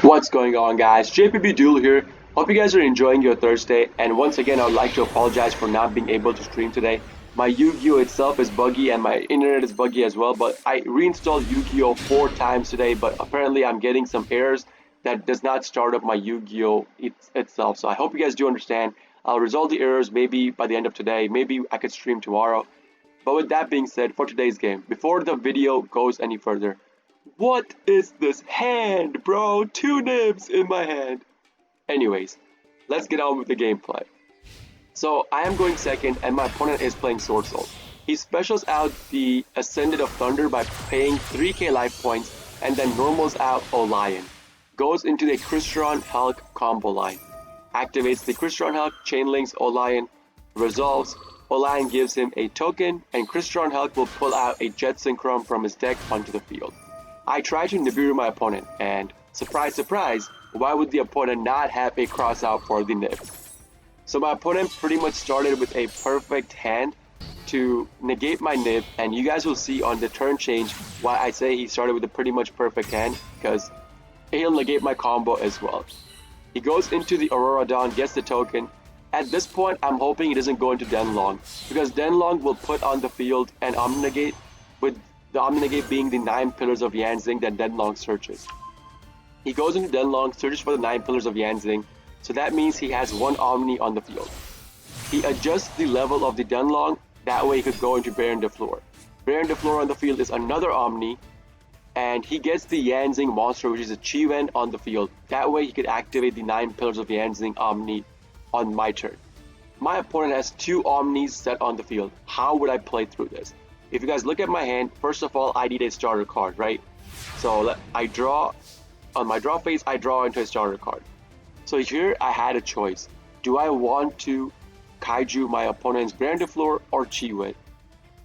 What's going on, guys? JPB Duel here. Hope you guys are enjoying your Thursday, and once again I would like to apologize for not being able to stream today. My Yu-Gi-Oh itself is buggy and my internet is buggy as well, but I reinstalled Yu-Gi-Oh 4 times today, but apparently I'm getting some errors that does not start up my Yu-Gi-Oh itself. So I hope you guys do understand. I'll resolve the errors maybe by the end of today. Maybe I could stream tomorrow. But with that being said, for today's game, before the video goes any further, what is this hand, bro? 2 nibs in my hand. Anyways, let's get on with the gameplay. So I am going second and my opponent is playing SwordSoul. He specials out the Ascendant of Thunder by paying 3k life points and then normals out Olion. Goes into the Crystron Hulk combo line. Activates the Crystron Hulk, chainlinks Olion, resolves. Olion gives him a token and Crystron Hulk will pull out a Jet Synchron from his deck onto the field. I try to Nibiru my opponent, and surprise, surprise, why would the opponent not have a cross out for the nib? So my opponent pretty much started with a perfect hand to negate my nib, and you guys will see on the turn change why I say he started with a pretty much perfect hand, because he'll negate my combo as well. He goes into the Aurora Dawn, gets the token. At this point, I'm hoping he doesn't go into Denlong, because Denlong will put on the field an Omnigate, with the Omnigate being the 9 pillars of Yanzing that Denlong searches. He goes into Denlong, searches for the 9 pillars of Yanzing, so that means he has 1 Omni on the field. He adjusts the level of the Denlong, that way he could go into Baron de Fleur. Baron de Fleur on the field is another Omni, and he gets the Yanzing monster, which is a Chiwen, on the field. That way he could activate the 9 pillars of Yanzing Omni on my turn. My opponent has 2 Omnis set on the field. How would I play through this? If you guys look at my hand, first of all, I need a starter card, right? So I draw, on my draw phase, I draw into a starter card. So here I had a choice. Do I want to Kaiju my opponent's Baron de Fleur or Chiwen?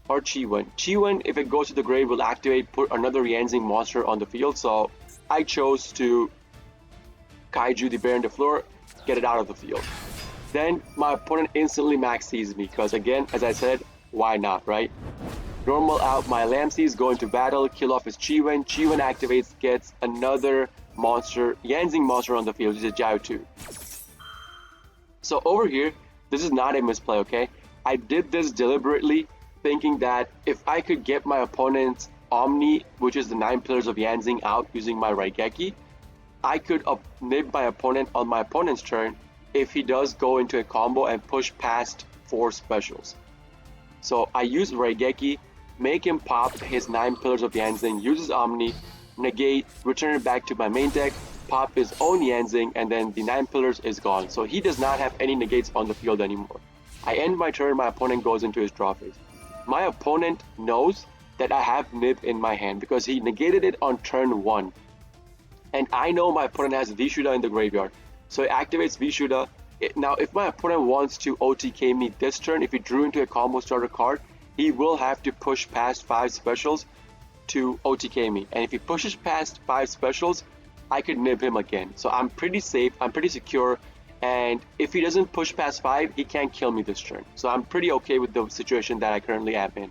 Chiwen, if it goes to the grave, will activate, put another Yanzing monster on the field. So I chose to Kaiju the Baron de Fleur, get it out of the field. Then my opponent instantly maxes me, because again, as I said, why not, right? Normal out my Lamseys, go into battle, kill off his Chiwen. Chiwen activates, gets another monster, Yanzing monster on the field, which is Jiao 2. So over here, this is not a misplay, okay? I did this deliberately, thinking that if I could get my opponent's Omni, which is the 9 pillars of Yanzing, out using my Raigeki, I could nib my opponent on my opponent's turn if he does go into a combo and push past 4 specials. So I use Raigeki, make him pop his 9 pillars of Yanzing, uses Omni, negate, return it back to my main deck, pop his own Yanzing, and then the 9 pillars is gone. So he does not have any negates on the field anymore. I end my turn, my opponent goes into his draw phase. My opponent knows that I have nib in my hand because he negated it on turn 1. And I know my opponent has Vishuddha in the graveyard. So he activates Vishuddha. Now, if my opponent wants to OTK me this turn, if he drew into a combo starter card, he will have to push past 5 specials to OTK me. And if he pushes past 5 specials, I could nib him again. So I'm pretty safe, I'm pretty secure, and if he doesn't push past 5, he can't kill me this turn. So I'm pretty okay with the situation that I currently am in.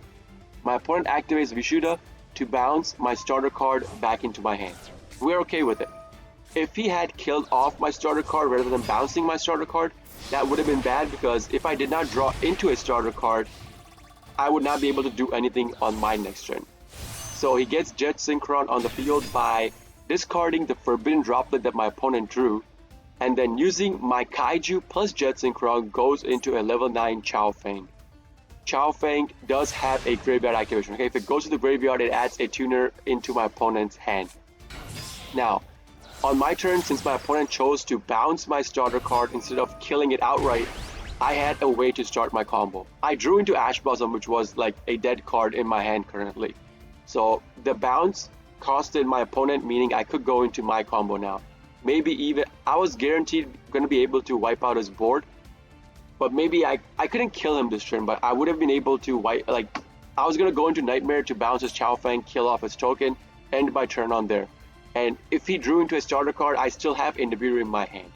My opponent activates Vishuddha to bounce my starter card back into my hand. We're okay with it. If he had killed off my starter card rather than bouncing my starter card, that would have been bad, because if I did not draw into a starter card, I would not be able to do anything on my next turn. So he gets Jet Synchron on the field by discarding the Forbidden Droplet that my opponent drew, and then using my Kaiju plus Jet Synchron goes into a level 9 Chao Feng. Chao Feng does have a graveyard activation. Okay, if it goes to the graveyard, it adds a tuner into my opponent's hand. Now, on my turn, since my opponent chose to bounce my starter card instead of killing it outright, I had a way to start my combo. I drew into Ash Blossom, which was like a dead card in my hand currently. So the bounce costed my opponent, meaning I could go into my combo now. Maybe even, I was guaranteed going to be able to wipe out his board, but maybe I couldn't kill him this turn, but I would have been able to I was going to go into Nightmare to bounce his Chao Feng, kill off his token, end my turn on there. And if he drew into a starter card, I still have Nibiru in my hand.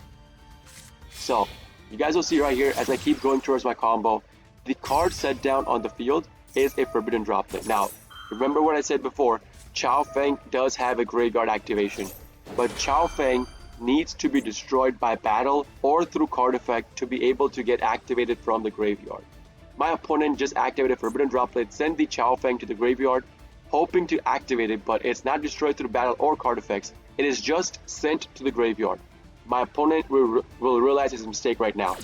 So, you guys will see right here as I keep going towards my combo, the card set down on the field is a Forbidden Droplet. Now, remember what I said before, Chao Feng does have a graveyard activation, but Chao Feng needs to be destroyed by battle or through card effect to be able to get activated from the graveyard. My opponent just activated Forbidden Droplet, sent the Chao Feng to the graveyard, hoping to activate it, but it's not destroyed through battle or card effects. It is just sent to the graveyard. My opponent will realize his mistake right now.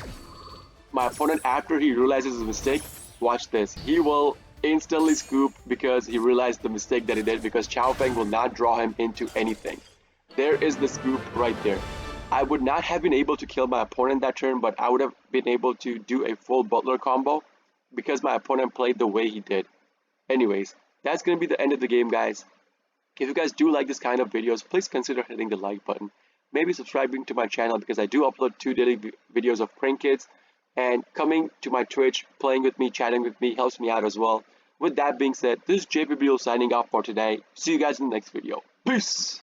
My opponent, after he realizes his mistake, watch this. He will instantly scoop because he realized the mistake that he did, because Chao Feng will not draw him into anything. There is the scoop right there. I would not have been able to kill my opponent that turn, but I would have been able to do a full Butler combo because my opponent played the way he did. Anyways, that's going to be the end of the game, guys. If you guys do like this kind of videos, please consider hitting the like button. Maybe subscribing to my channel, because I do upload 2 daily videos of prank kids. And coming to my Twitch, playing with me, chatting with me helps me out as well. With that being said, this is JPBL signing off for today. See you guys in the next video. Peace!